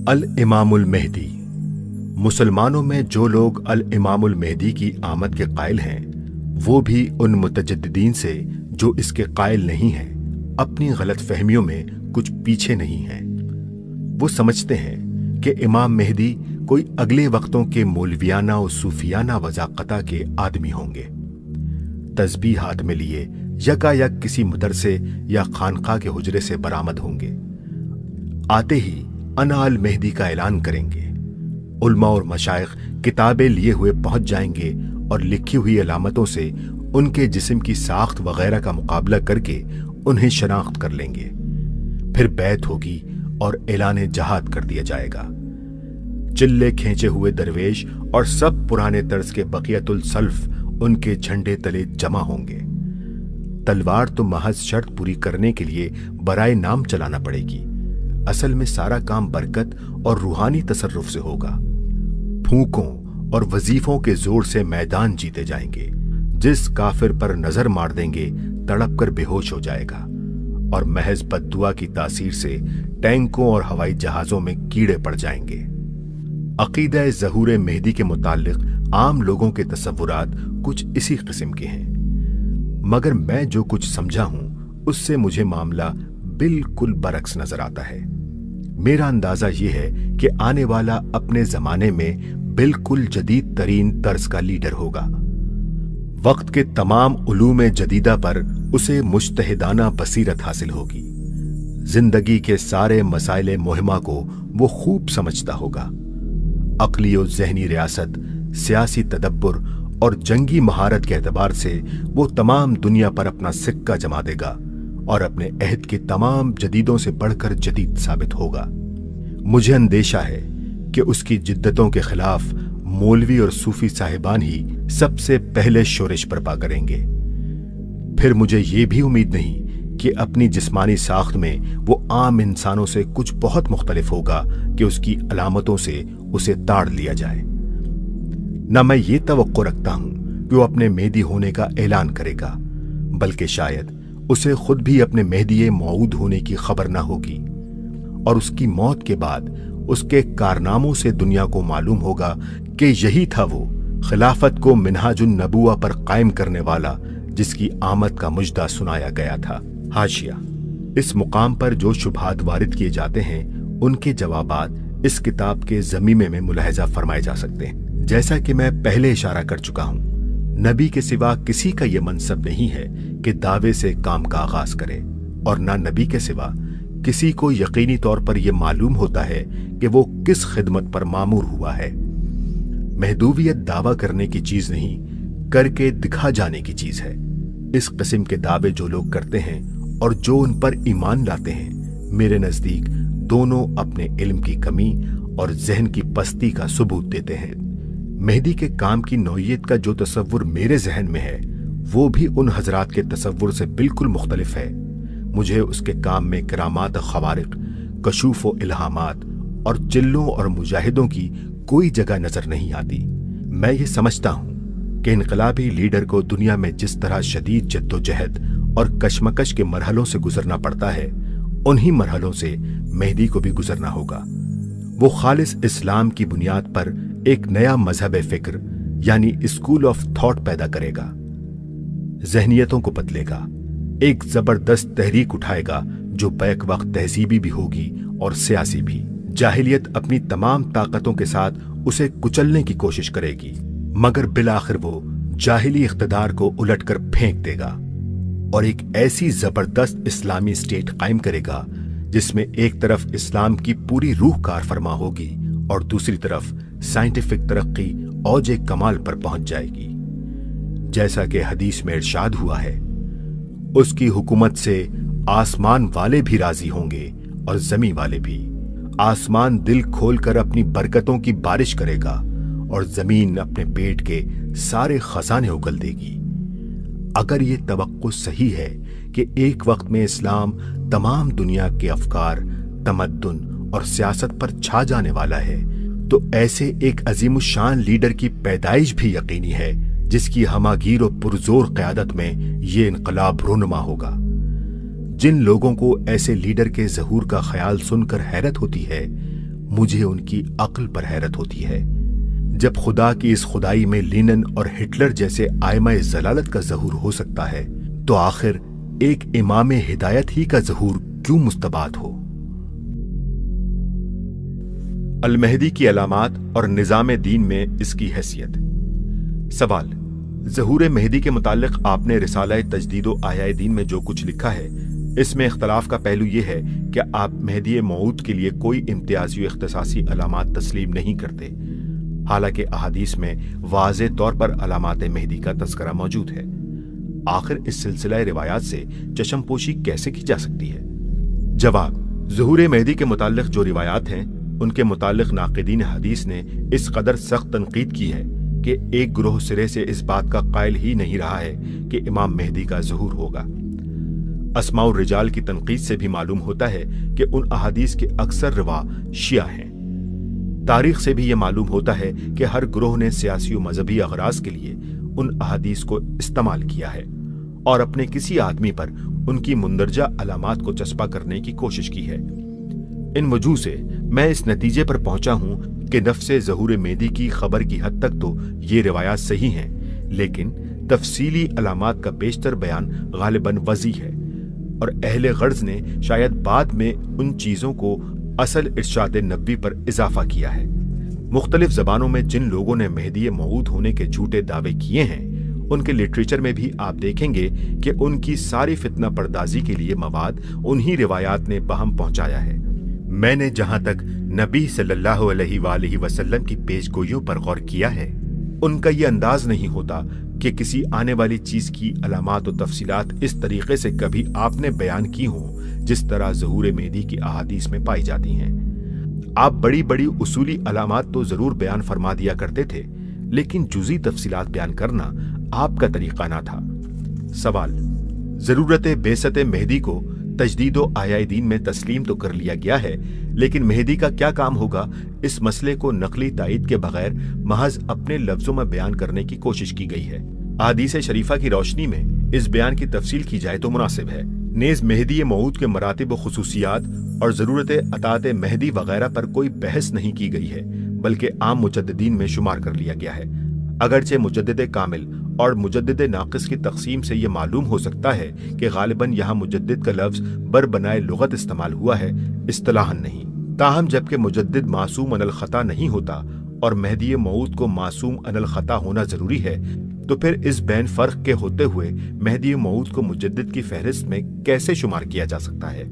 الامام المہدی۔ مسلمانوں میں جو لوگ الامام المہدی کی آمد کے قائل ہیں وہ بھی ان متجددین سے جو اس کے قائل نہیں ہیں اپنی غلط فہمیوں میں کچھ پیچھے نہیں ہیں۔ وہ سمجھتے ہیں کہ امام مہدی کوئی اگلے وقتوں کے مولویانہ و صوفیانہ وضاقتہ کے آدمی ہوں گے، تسبیح ہاتھ میں لیے یکا یک کسی مدرسے یا خانقاہ کے حجرے سے برآمد ہوں گے، آتے ہی انا المہدی کا اعلان کریں گے۔ علماء اور مشائخ کتابیں لیے ہوئے پہنچ جائیں گے اور لکھی ہوئی علامتوں سے ان کے جسم کی ساخت وغیرہ کا مقابلہ کر کے انہیں شناخت کر لیں گے۔ پھر بیعت ہوگی اور اعلان جہاد کر دیا جائے گا۔ چلے کھینچے ہوئے درویش اور سب پرانے طرز کے بقیت السلف ان کے جھنڈے تلے جمع ہوں گے۔ تلوار تو محض شرط پوری کرنے کے لیے برائے نام چلانا پڑے گی، اصل میں سارا کام برکت اور روحانی تصرف سے ہوگا۔ پھونکوں اور وظیفوں کے زور سے میدان جیتے جائیں گے۔ جس کافر پر نظر مار دیں گے تڑپ کر بے ہوش ہو جائے گا، اور محض بد دعا کی تاثیر سے ٹینکوں اور ہوائی جہازوں میں کیڑے پڑ جائیں گے۔ عقیدہ ظہور مہدی کے متعلق عام لوگوں کے تصورات کچھ اسی قسم کے ہیں، مگر میں جو کچھ سمجھا ہوں اس سے مجھے معاملہ بالکل برعکس نظر آتا ہے۔ میرا اندازہ یہ ہے کہ آنے والا اپنے زمانے میں بالکل جدید ترین طرز کا لیڈر ہوگا۔ وقت کے تمام علوم جدیدہ پر اسے مجتہدانہ بصیرت حاصل ہوگی۔ زندگی کے سارے مسائل مہمہ کو وہ خوب سمجھتا ہوگا۔ عقلی و ذہنی ریاست، سیاسی تدبر اور جنگی مہارت کے اعتبار سے وہ تمام دنیا پر اپنا سکہ جما دے گا اور اپنے عہد کے تمام جدیدوں سے بڑھ کر جدید ثابت ہوگا۔ مجھے اندیشہ ہے کہ اس کی جدتوں کے خلاف مولوی اور صوفی صاحبان ہی سب سے پہلے شورش برپا کریں گے۔ پھر مجھے یہ بھی امید نہیں کہ اپنی جسمانی ساخت میں وہ عام انسانوں سے کچھ بہت مختلف ہوگا کہ اس کی علامتوں سے اسے تاڑ لیا جائے۔ نہ میں یہ توقع رکھتا ہوں کہ وہ اپنے مہدی ہونے کا اعلان کرے گا، بلکہ شاید اسے خود بھی اپنے مہدی موعود ہونے کی خبر نہ ہوگی، اور اس کی موت کے بعد اس کے کارناموں سے دنیا کو معلوم ہوگا کہ یہی تھا وہ خلافت کو منہاج النبوہ پر قائم کرنے والا جس کی آمد کا مجدہ سنایا گیا تھا۔ حاشیہ: اس مقام پر جو شبہات وارد کیے جاتے ہیں ان کے جوابات اس کتاب کے ضمیمے میں ملاحظہ فرمائے جا سکتے ہیں۔ جیسا کہ میں پہلے اشارہ کر چکا ہوں، نبی کے سوا کسی کا یہ منصب نہیں ہے کہ دعوے سے کام کا آغاز کرے، اور نہ نبی کے سوا کسی کو یقینی طور پر یہ معلوم ہوتا ہے کہ وہ کس خدمت پر مامور ہوا ہے۔ مہدویت دعویٰ کرنے کی چیز نہیں، کر کے دکھا جانے کی چیز ہے۔ اس قسم کے دعوے جو لوگ کرتے ہیں اور جو ان پر ایمان لاتے ہیں، میرے نزدیک دونوں اپنے علم کی کمی اور ذہن کی پستی کا ثبوت دیتے ہیں۔ مہدی کے کام کی نوعیت کا جو تصور میرے ذہن میں ہے وہ بھی ان حضرات کے تصور سے بالکل مختلف ہے۔ مجھے اس کے کام میں کرامات خوارق، کشوف و الہامات اور چلوں اور مجاہدوں کی کوئی جگہ نظر نہیں آتی۔ میں یہ سمجھتا ہوں کہ انقلابی لیڈر کو دنیا میں جس طرح شدید جد و جہد اور کشمکش کے مرحلوں سے گزرنا پڑتا ہے، انہی مرحلوں سے مہدی کو بھی گزرنا ہوگا۔ وہ خالص اسلام کی بنیاد پر ایک نیا مذہب فکر یعنی اسکول آف تھاٹ پیدا کرے گا، ذہنیتوں کو بدلے گا، ایک زبردست تحریک اٹھائے گا جو بیک وقت تہذیبی بھی ہوگی اور سیاسی بھی۔ جاہلیت اپنی تمام طاقتوں کے ساتھ اسے کچلنے کی کوشش کرے گی، مگر بالآخر وہ جاہلی اقتدار کو الٹ کر پھینک دے گا اور ایک ایسی زبردست اسلامی اسٹیٹ قائم کرے گا جس میں ایک طرف اسلام کی پوری روح کار فرما ہوگی اور دوسری طرف سائنٹیفک ترقی اوج کمال پر پہنچ جائے گی۔ جیسا کہ حدیث میں ارشاد ہوا ہے، اس کی حکومت سے آسمان والے بھی راضی ہوں گے اور زمین والے بھی۔ آسمان دل کھول کر اپنی برکتوں کی بارش کرے گا اور زمین اپنے پیٹ کے سارے خزانے اگل دے گی۔ اگر یہ توقع صحیح ہے کہ ایک وقت میں اسلام تمام دنیا کے افکار، تمدن اور سیاست پر چھا جانے والا ہے، تو ایسے ایک عظیم الشان لیڈر کی پیدائش بھی یقینی ہے جس کی ہماگیر و پرزور قیادت میں یہ انقلاب رونما ہوگا۔ جن لوگوں کو ایسے لیڈر کے ظہور کا خیال سن کر حیرت ہوتی ہے مجھے ان کی عقل پر حیرت ہوتی ہے۔ جب خدا کی اس خدائی میں لینن اور ہٹلر جیسے آئمہ ضلالت کا ظہور ہو سکتا ہے تو آخر ایک امام ہدایت ہی کا ظہور کیوں مستبعد ہو؟ المہدی کی علامات اور نظام دین میں اس کی حیثیت۔ سوال: ظہور مہدی کے متعلق آپ نے رسالہ تجدید و احیاء دین میں جو کچھ لکھا ہے اس میں اختلاف کا پہلو یہ ہے کہ آپ مہدی موعود کے لیے کوئی امتیازی و اختصاصی علامات تسلیم نہیں کرتے، حالانکہ احادیث میں واضح طور پر علامات مہدی کا تذکرہ موجود ہے۔ آخر اس سلسلہ روایات سے چشم پوشی کیسے کی جا سکتی ہے؟ جواب: ظہور مہدی کے متعلق جو روایات ہیں ان کے متعلق ناقدین حدیث نے اس قدر سخت تنقید کی ہے کہ ایک گروہ سرے سے اس بات کا قائل ہی نہیں رہا ہے کہ امام مہدی کا ظہور ہوگا۔ اسماء الرجال کی تنقید سے بھی معلوم ہوتا ہے کہ ان احادیث کے اکثر رواں شیعہ ہیں۔ تاریخ سے بھی یہ معلوم ہوتا ہے کہ ہر گروہ نے سیاسی و مذہبی اغراض کے لیے ان احادیث کو استعمال کیا ہے اور اپنے کسی آدمی پر ان کی مندرجہ علامات کو چسپاں کرنے کی کوشش کی ہے۔ ان وجوہ سے میں اس نتیجے پر پہنچا ہوں کہ نفس ظہور مہدی کی خبر کی حد تک تو یہ روایات صحیح ہیں، لیکن تفصیلی علامات کا بیشتر بیان غالباً وضعی ہے، اور اہل غرض نے شاید بعد میں ان چیزوں کو اصل ارشاد نبوی پر اضافہ کیا ہے۔ مختلف زبانوں میں جن لوگوں نے مہدی موعود ہونے کے جھوٹے دعوے کیے ہیں ان کے لٹریچر میں بھی آپ دیکھیں گے کہ ان کی ساری فتنہ پردازی کے لیے مواد انہی روایات نے بہم پہنچایا ہے۔ میں نے جہاں تک نبی صلی اللہ علیہ وآلہ وسلم کی پیش گوئیوں پر غور کیا ہے، ان کا یہ انداز نہیں ہوتا کہ کسی آنے والی چیز کی علامات و تفصیلات اس طریقے سے کبھی آپ نے بیان کی ہوں جس طرح ظہور مہدی کی احادیث میں پائی جاتی ہیں۔ آپ بڑی بڑی اصولی علامات تو ضرور بیان فرما دیا کرتے تھے، لیکن جزئی تفصیلات بیان کرنا آپ کا طریقہ نہ تھا۔ سوال: ضرورت بعثت مہدی کو تجدید و احیاء دین میں تسلیم تو کر لیا گیا ہے، لیکن مہدی کا کیا کام ہوگا، اس مسئلے کو نقلی تائید کے بغیر محض اپنے لفظوں میں بیان کرنے کی کوشش کی گئی ہے۔ احادیث شریفہ کی روشنی میں اس بیان کی تفصیل کی جائے تو مناسب ہے۔ نیز مہدی موعود کے مراتب و خصوصیات اور ضرورت اطاعت مہدی وغیرہ پر کوئی بحث نہیں کی گئی ہے، بلکہ عام مجددین میں شمار کر لیا گیا ہے۔ اگرچہ مجدد کامل اور مجدد ناقص کی تقسیم سے یہ معلوم ہو سکتا ہے کہ غالباً یہاں مجدد کا لفظ بربنائے لغت استعمال ہوا ہے، اصطلاحاً نہیں۔ تاہم جبکہ مجدد معصوم عن الخطا نہیں ہوتا اور مہدی موعود کو معصوم عن الخطا ہونا ضروری ہے، تو پھر اس بین فرق کے ہوتے ہوئے مہدی موعود کو مجدد کی فہرست میں کیسے شمار کیا جا سکتا ہے؟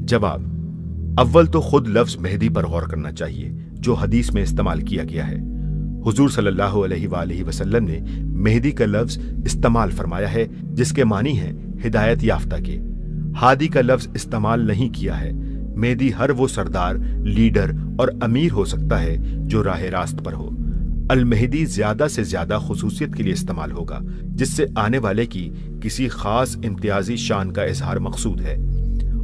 جواب: اول تو خود لفظ مہدی پر غور کرنا چاہیے جو حدیث میں استعمال کیا گیا ہے۔ حضور صلی اللہ علیہ وآلہ وسلم نے مہدی کا لفظ استعمال فرمایا ہے جس کے معنی ہے ہدایت یافتہ کے۔ ہادی کا لفظ استعمال نہیں کیا ہے۔ مہدی ہر وہ سردار، لیڈر اور امیر ہو سکتا ہے جو راہ راست پر ہو۔ المہدی زیادہ سے زیادہ خصوصیت کے لیے استعمال ہوگا جس سے آنے والے کی کسی خاص امتیازی شان کا اظہار مقصود ہے،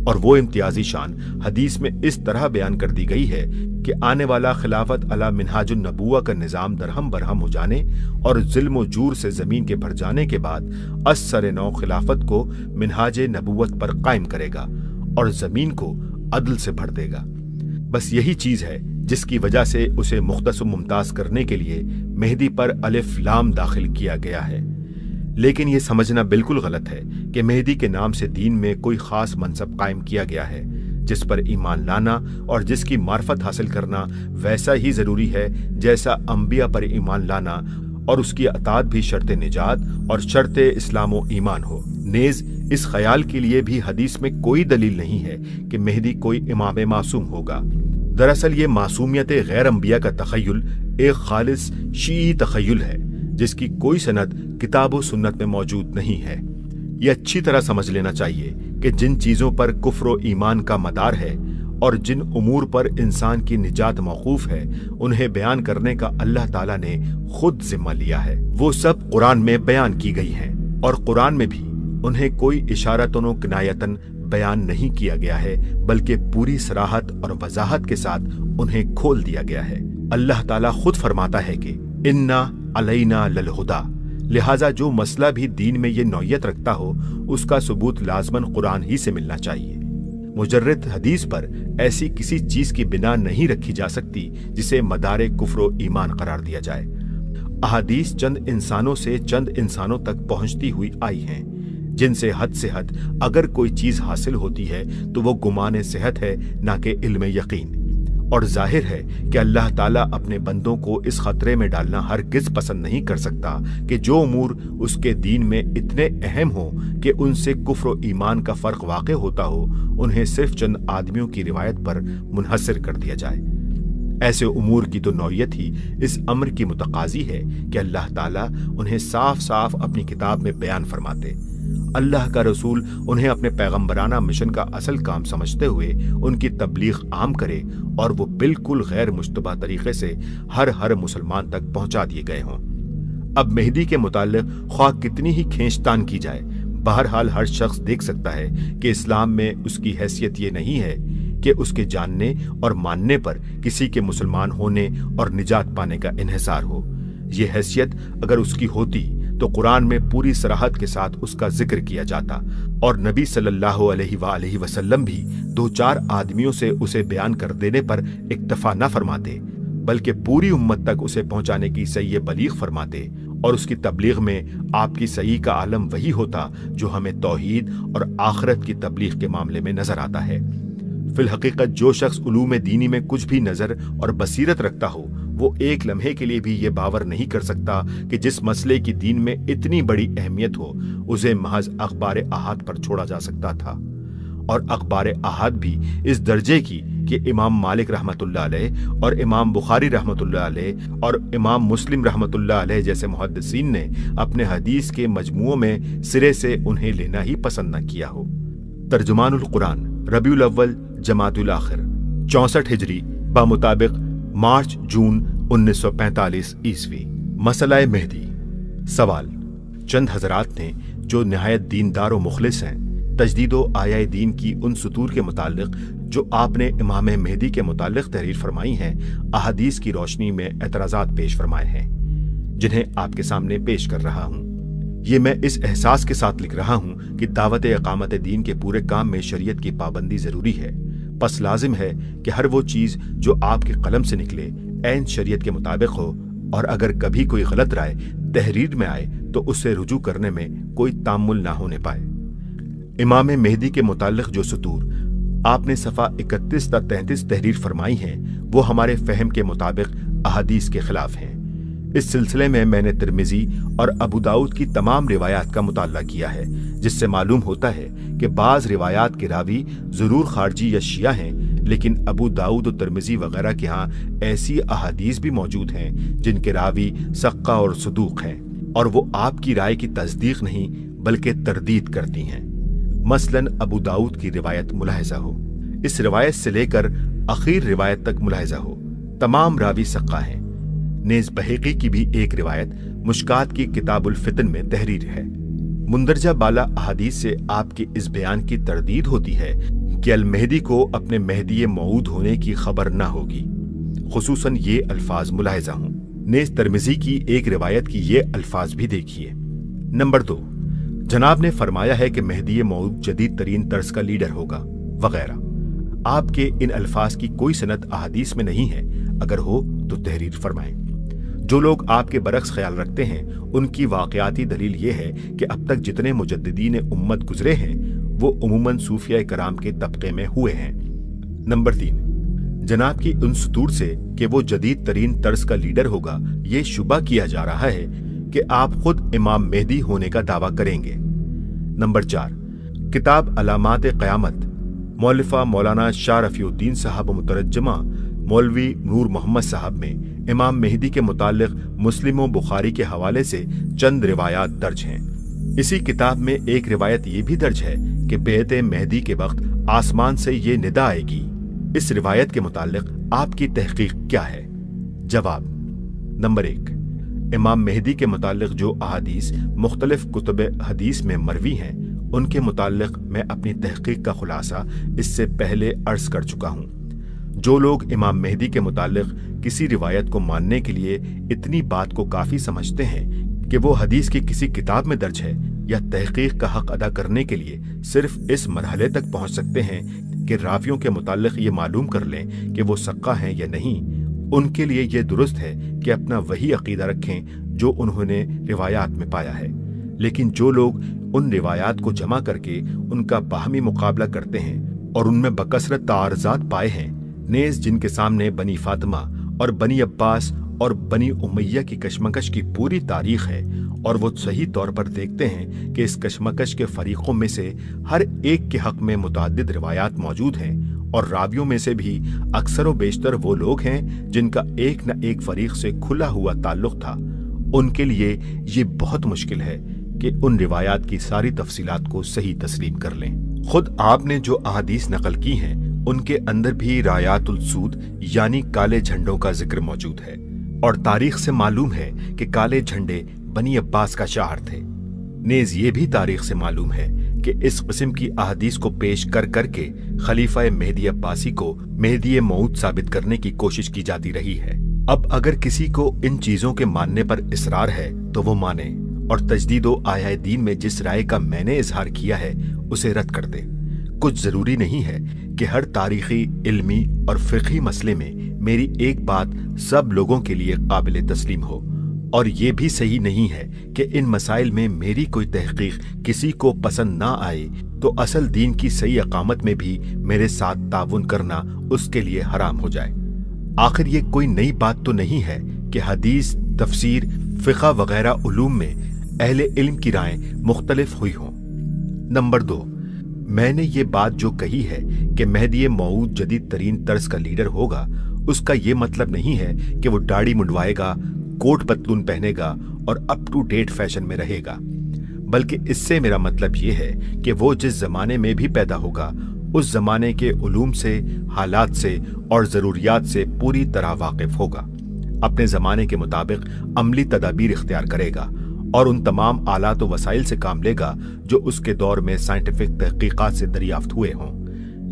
اور وہ امتیازی شان حدیث میں اس طرح بیان کر دی گئی ہے کہ آنے والا خلافت علی منہاج النبوہ کا نظام درہم برہم ہو جانے اور ظلم و جور سے زمین کے بھر جانے کے بعد از سر نو خلافت کو منہاج نبوت پر قائم کرے گا اور زمین کو عدل سے بھر دے گا۔ بس یہی چیز ہے جس کی وجہ سے اسے مختص و ممتاز کرنے کے لیے مہدی پر الف لام داخل کیا گیا ہے۔ لیکن یہ سمجھنا بالکل غلط ہے کہ مہدی کے نام سے دین میں کوئی خاص منصب قائم کیا گیا ہے جس پر ایمان لانا اور جس کی معرفت حاصل کرنا ویسا ہی ضروری ہے جیسا انبیاء پر ایمان لانا، اور اس کی اطاعت بھی شرط نجات اور شرط اسلام و ایمان ہو۔ نیز اس خیال کے لیے بھی حدیث میں کوئی دلیل نہیں ہے کہ مہدی کوئی امام معصوم ہوگا۔ دراصل یہ معصومیت غیر انبیاء کا تخیل ایک خالص شیعی تخیل ہے جس کی کوئی سند کتاب و سنت میں موجود نہیں ہے۔ یہ اچھی طرح سمجھ لینا چاہیے کہ جن چیزوں پر کفر و ایمان کا مدار ہے اور جن امور پر انسان کی نجات موقوف ہے انہیں بیان کرنے کا اللہ تعالیٰ نے خود ذمہ لیا ہے۔ وہ سب قرآن میں بیان کی گئی ہیں، اور قرآن میں بھی انہیں کوئی اشارتن و کنایتن بیان نہیں کیا گیا ہے، بلکہ پوری صراحت اور وضاحت کے ساتھ انہیں کھول دیا گیا ہے۔ اللہ تعالیٰ خود فرماتا ہے کہ انا علینا للہدی، لہٰذا جو مسئلہ بھی دین میں یہ نوعیت رکھتا ہو اس کا ثبوت لازماً قرآن ہی سے ملنا چاہیے۔ मुजर्रद हदीस पर ऐसी किसी चीज की बिना नहीं रखी जा सकती जिसे मदारे कुफ्र व ईमान करार दिया जाए। अहादीस चंद इंसानों से चंद इंसानों तक पहुंचती हुई आई हैं, जिनसे हद अगर कोई चीज हासिल होती है तो वो गुमाने सेहत है, ना कि इल्म यकीन। और जाहिर है कि अल्लाह ताला अपने बंदों को इस खतरे में डालना हरगिज पसंद नहीं कर सकता कि जो उमूर उसके दीन में इतने अहम हो कि उनसे कुफ्र व ईमान का फर्क वाक़े होता हो, उन्हें सिर्फ चंद आदमियों की रिवायत पर मुनहसर कर दिया जाए। ऐसे उमूर की तो नौयत ही इस अम्र की मुतकाजी है कि अल्लाह ताला उन्हें साफ साफ अपनी किताब में बयान फरमाते। अल्लाह का रसूल उन्हें अपने पैगंबराना मिशन का असल काम समझते हुए उनकी तबलीग आम करे और वो बिल्कुल गैर मुश्तबा तरीके से हर मुसलमान तक पहुंचा दिए गए हों। अब मेहदी के मुताल्लिक ख्वाह कितनी ही खींचतान की जाए, बहरहाल हर शख्स देख सकता है कि इस्लाम में उसकी हैसियत ये नहीं है कि उसके जानने और मानने पर किसी के मुसलमान होने और निजात पाने का इन्हिसार हो। ये हैसियत अगर उसकी होती तो कुरान में पूरी सराहत के साथ उसका जिक्र किया जाता और नबी सल्लल्लाहु अलैहि वसल्लम भी 2-4 आदमियों से उसे बयान कर देने पर इक्तफा न फरमाते, बल्कि पूरी उम्मत तक उसे पहुंचाने की सही बलीग फरमाते। और उसकी तबलीग में आपकी सही का आलम वही होता जो हमें तौहीद और आखिरत की तबलीग के मामले में नजर आता है। फिल हकीकत जो शख्स उलूम दीनी में कुछ भी नजर और बसीरत रखता हो, वो एक लम्हे के लिए भी ये बावर नहीं कर सकता कि जिस मसले की दीन में इतनी बड़ी अहमियत हो उसे महज अखबार अहाद पर छोड़ा जा सकता था। और अखबार अहाद भी इस दर्जे की कि इमाम मालिक रहमतुल्लाह अलैह और इमाम बुखारी रहमतुल्लाह अलैह और इमाम मुस्लिम रहमतुल्लाह अलैह जैसे मुहद्दिसीन ने अपने हदीस के मजमुओं में सिरे से उन्हें लेना ही पसंद न किया हो। तर्जुमानुल कुरान रबीउल अव्वल जमातुल आखिर 64 हिजरी बामुताबिक मार्च जून 1945 ईस्वी। मसला मेहदी। सवाल, चंद हजरात ने जो निहायत दीनदार व मुखलिस हैं, तजदीदो आयाए दीन की उन सुतूर के मुतालिक जो आपने इमाम मेहदी के मुतालिक तहरीर फरमाई हैं, अहादीस की रोशनी में एतराज़ात पेश फरमाए हैं, जिन्हें आपके सामने पेश कर रहा हूँ। ये मैं इस एहसास के साथ लिख रहा हूँ कि दावत इकामत दीन के पूरे काम में शरीयत की पाबंदी जरूरी है। बस लाजिम है कि हर वो चीज जो आपके कलम से निकले ऐन शरीयत के मुताबिक हो, और अगर कभी कोई गलत राय तहरीर में आए तो उससे रुजू करने में कोई तामुल ना होने पाए। इमाम मेहदी के मुताल्लिक जो सुतूर आपने सफ़ा 31 ता 33 तहरीर फरमाई हैं, वो हमारे फहम के मुताबिक अहादीस के खिलाफ हैं। इस सिलसिले में मैंने तिर्मिजी और अबू दाऊद की तमाम रिवायात का मुताला किया है, जिससे मालूम होता है कि बाज रिवायात के रावी जरूर खारजी या शिया हैं, लेकिन अबू दाऊद और तिर्मिजी वगैरह के यहाँ ऐसी अहादीस भी मौजूद हैं जिनके रावी सक्का और सदूक हैं, और वो आपकी राय की तस्दीक नहीं बल्कि तरदीद करती हैं। मसलन अबू दाऊद की रिवायत मुलाहिजा हो, इस रिवायत से लेकर आखिर रिवायत तक मुलाहिजा हो, तमाम रावी सक्का हैं। नेज बहकी की भी एक रिवायत मुश्कात की किताबुल फितन में तहरीर है। मुंदरजा बाला अहादीस से आपके इस बयान की तरदीद होती है कि अल मेहदी को अपने मेहदी मऊद होने की खबर न होगी, खुसूसन ये अल्फाज मुलाहिजा हूं। नेज तिर्मिज़ी की एक रिवायत की ये अल्फाज भी देखिए। नंबर 2, जनाब ने फरमाया है कि मेहदी मऊद जदीद तरीन तर्ज का लीडर होगा वगैरह। आपके इन अल्फाज की कोई सनद अहादीस में नहीं है, अगर हो तो तहरीर फरमाएं। जो लोग आपके बरक्स ख्याल रखते हैं उनकी वाकयाती दलील ये है कि अब तक जितने मुजद्दिदीन उम्मत गुजरे हैं वो उमूमन सूफिया कराम के तबके में हुए हैं। नंबर 3, जनाब की उन सुतूर से कि वो जदीद तरीन तर्ज का लीडर होगा, ये शुबा किया जा रहा है कि आप खुद इमाम मेहदी होने का दावा करेंगे। नंबर 4, किताब अलामात क़यामत मौलिफा मौलाना शाह रफ़ीउद्दीन साहब मुतरजमा मौलवी नूर मोहम्मद साहब में इमाम मेहदी के मुतालिक मुस्लिम व बुखारी के हवाले से चंद रिवायात दर्ज हैं। इसी किताब में एक रिवायत ये भी दर्ज है कि बेअत मेहदी के वक्त आसमान से ये निदा आएगी। इस रिवायत के मुतालिक आपकी तहकीक क्या है? जवाब। नंबर 1, इमाम मेहदी के मुतालिक जो अहादीस मुख्तलिफ कुतुब हदीस में मरवी हैं, उनके मुतालिक मैं अपनी तहकीक का खुलासा इससे पहले अर्ज कर चुका हूँ। जो लोग इमाम मेहदी के मुतालिक किसी रिवायत को मानने के लिए इतनी बात को काफी समझते हैं कि वो हदीस की किसी किताब में दर्ज है, या तहकीक का हक अदा करने के लिए सिर्फ इस मरहले तक पहुंच सकते हैं कि रावियों के मुताल्लिक ये मालूम कर लें कि वो सक्का हैं या नहीं, उनके लिए ये दुरुस्त है कि अपना वही अकीदा रखें जो उन्होंने रिवायात में पाया है। लेकिन जो लोग उन रिवायात को जमा करके उनका बाहमी मुकाबला करते हैं और उनमें बकसरत तारजात पाए हैं, नेज़ जिनके सामने बनी फातिमा और बनी अब्बास और बनी उमैया की कशमकश की पूरी तारीख है, और वो सही तौर पर देखते हैं कि इस कशमकश के फरीकों में से हर एक के हक में मुतअद्दिद रिवायात मौजूद हैं, और रावियों में से भी अक्सर व बेशतर वो लोग हैं जिनका एक न एक फरीक से खुला हुआ ताल्लुक था, उनके लिए ये बहुत मुश्किल है कि उन रिवायात की सारी तफसीलात को सही तस्लीम कर लें। खुद आपने जो अहादीस नकल की हैं उनके अंदर भी रायातुल सूद यानी काले झंडों का जिक्र मौजूद है, और तारीख से मालूम है कि काले झंडे बनी अब्बास का शाहर थे। नेज़ ये भी तारीख से मालूम है कि इस किस्म की अहादीस को पेश कर करके खलीफा मेहदी अब्बासी को मेहदी मऊद साबित करने की कोशिश की जाती रही है। अब अगर किसी को इन चीजों के मानने पर इसरार है तो वो माने, और तजदीदो आया दीन में जिस राय का मैंने इजहार किया है उसे रद्द कर दे। कुछ जरूरी नहीं है कि हर तारीखी, इल्मी और फिक़ही मसले में मेरी एक बात सब लोगों के लिए काबिल तस्लीम हो, और ये भी सही नहीं है कि इन मसाइल में मेरी कोई तहकीक किसी को पसंद ना आए तो असल दीन की सही अकामत में भी मेरे साथ ताउन करना उसके लिए हराम हो जाए। आखिर ये कोई नई बात तो नहीं है कि हदीस, तफसीर, फ़िक़्ह वगैरह उलूम में अहले इल्म की रायें मुख्तलिफ हुई हों। नंबर 2, मैंने ये बात जो कही है कि मेहदी मऊद जदीद तरीन तर्ज का लीडर होगा, उसका ये मतलब नहीं है कि वो दाढ़ी मुंडवाएगा, कोट पतलून पहनेगा और अप टू डेट फैशन में रहेगा, बल्कि इससे मेरा मतलब ये है कि वो जिस जमाने में भी पैदा होगा उस जमाने के उलूम से, हालात से और जरूरियात से पूरी तरह वाकिफ होगा, अपने जमाने के मुताबिक अमली तदाबीर इख्तियार करेगा और उन तमाम आलात व वसाइल से काम लेगा जो उसके दौर में साइंटिफिक तहकीकात से दरियाफ्त हुए हों।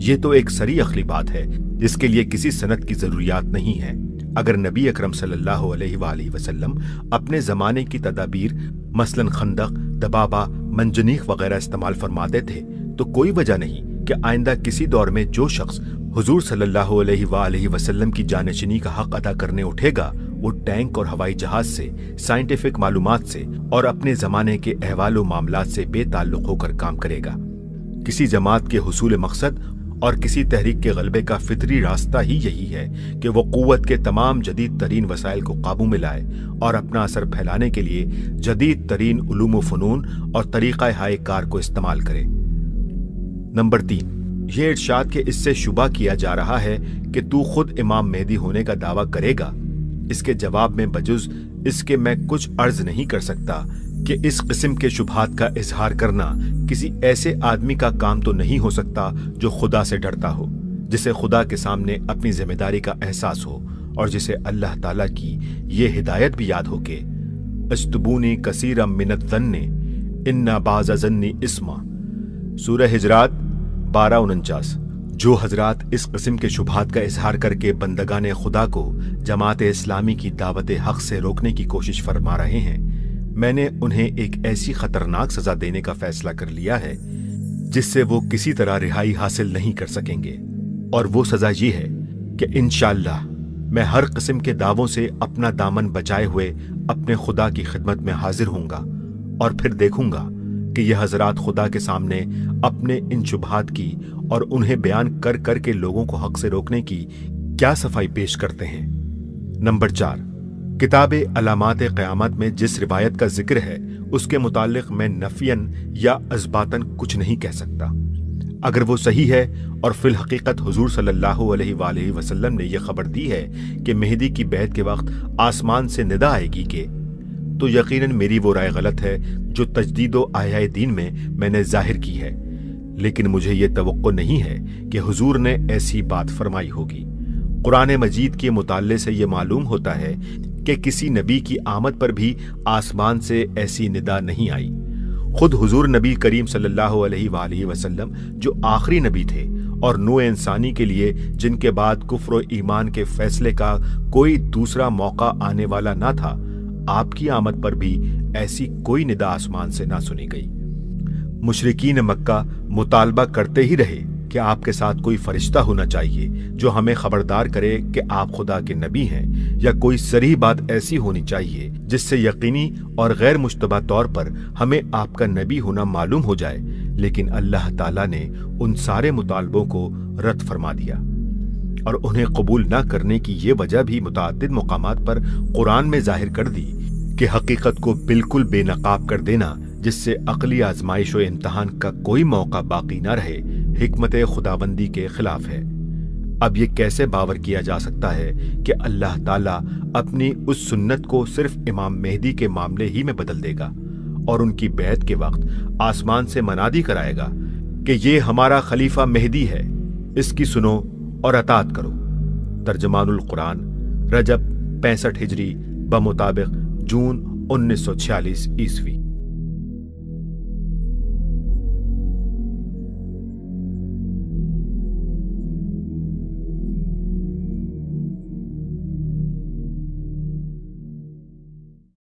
ये तो एक सरी अखली बात है जिसके लिए किसी सनद की जरूरियात नहीं है। अगर नबी अकरम सल्लल्लाहु अलैहि वसल्लम अपने जमाने की तदाबीर मसलन खंदक, दबाबा, मंजनीक वगैरह इस्तेमाल फरमाते थे तो कोई वजह नहीं कि आइंदा किसी दौर में जो शख्स हुजूर सल्लल्लाहु अलैहि वसल्लम की जानशीनी का हक अदा करने उठेगा वो टैंक और हवाई जहाज से, साइंटिफिक मालूमात से और अपने जमाने के अहवाल व मामलात से बेताल्लुक होकर काम करेगा। किसी जमात के हुसूल मकसद और किसी तहरीक के गलबे का फितरी रास्ता ही यही है कि वो कुव्वत के तमाम जदीद तरीन वसाइल को काबू में लाए और अपना असर फैलाने के लिए जदीद तरीन उलूम व फ़नून और तरीक़ा हाय कार को इस्तेमाल करे। नंबर 3, ये इरशाद के इससे शुबा किया जा रहा है कि तू खुद इमाम मेहदी होने का दावा करेगा। इसके जवाब में बजुज इसके मैं कुछ अर्ज नहीं कर सकता कि इस किस्म के शुबहात का इजहार करना किसी ऐसे आदमी का काम तो नहीं हो सकता जो खुदा से डरता हो, जिसे खुदा के सामने अपनी जिम्मेदारी का एहसास हो और जिसे अल्लाह ताला की ये हिदायत भी याद हो के अस्तबूनी कसीरम मिनत ज़न्नि इन्ना बाज़ ज़न्नि इस्मा, सूरह हिजरात 12:49। जो हजरात इस किस्म के शुबहात का इजहार करके बंदगाने खुदा को जमात इस्लामी की दावत हक से रोकने की कोशिश फरमा रहे हैं, मैंने उन्हें एक ऐसी खतरनाक सजा देने का फैसला कर लिया है जिससे वो किसी तरह रिहाई हासिल नहीं कर सकेंगे। और वो सजा ये है कि इंशाअल्लाह मैं हर किस्म के दावों से अपना दामन बचाए हुए अपने खुदा की खिदमत में हाजिर होऊंगा और फिर देखूंगा कि यह हजरात खुदा के सामने अपने इन शुबहात की और उन्हें बयान कर कर के लोगों को हक से रोकने की क्या सफाई पेश करते हैं। नंबर 4, किताबे अलामात क़यामत में जिस रिवायत का जिक्र है उसके मुतालिक मैं नफियन या अज़बातन कुछ नहीं कह सकता। अगर वो सही है और फिल हकीकत हुजूर सल्लल्लाहु अलैहि वसल्लम ने यह खबर दी है कि मेहदी की बैत के वक्त आसमान से निदा आएगी के, तो यकीनन मेरी वो राय गलत है जो तजदीदो आया दीन में मैंने जाहिर की है, लेकिन मुझे ये तवक्को नहीं है कि हुजूर ने ऐसी बात फरमाई होगी। कुरान मजीद के मुताले से ये मालूम होता है कि किसी नबी की आमद पर भी आसमान से ऐसी निदा नहीं आई। खुद हुजूर नबी करीम सल्लल्लाहु अलैहि वसल्लम जो आखिरी नबी थे और नूह इंसानी के लिए जिनके बाद कुफ्र और ईमान के फैसले का कोई दूसरा मौका आने वाला ना था, आपकी आमद पर भी ऐसी कोई निदा आसमान से ना सुनी गई। मुशरिकीन मक्का मुतालबा करते ही रहे कि आपके साथ कोई फरिश्ता होना चाहिए जो हमें खबरदार करे कि आप खुदा के नबी हैं, या कोई सरीह बात ऐसी होनी चाहिए जिससे यकीनी और गैर मुश्तबा तौर पर हमें आपका नबी होना मालूम हो जाए। लेकिन अल्लाह ताला ने उन सारे मुतालबों को रद्द फरमा दिया और उन्हें कबूल न करने की ये वजह भी मुतअद्दिद मुकामात पर कुरान में जाहिर कर दी कि हकीकत को बिल्कुल बेनकाब कर देना, जिससे अक्ली आजमाइश और इम्तहान का कोई मौका बाकी न रहे, हिकमत खुदाबंदी के खिलाफ है। अब ये कैसे बावर किया जा सकता है कि अल्लाह ताला अपनी उस सुन्नत को सिर्फ इमाम मेहदी के मामले ही में बदल देगा और उनकी बैत के वक्त आसमान से मनादी कराएगा कि ये हमारा खलीफा मेहदी है, इसकी सुनो और अतात करो। तर्जमानुल कुरान, रजब 65 हिजरी बमुताबिक जून 1946 ईस्वी।